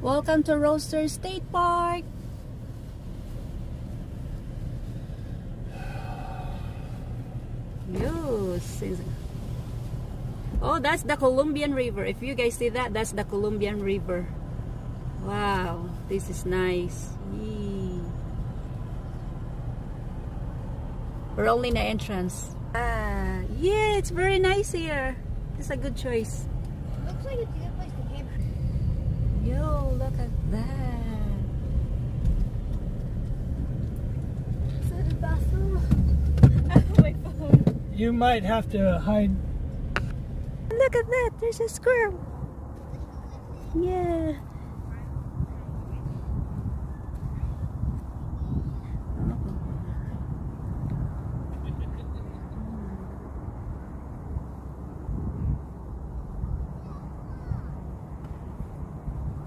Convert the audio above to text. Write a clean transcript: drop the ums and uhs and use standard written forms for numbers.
Welcome to Roadster State Park. Yes. Oh, that's the Columbian River. If you guys see that, that's the Columbian River. Wow, this is nice. Yee. We're only in the entrance. Yeah, it's very nice here. It's a good choice. Looks like it's a good place to camp. Yo, look at that. Is that a bathroom? My phone. You might have to hide. Look at that. There's a squirrel. Yeah.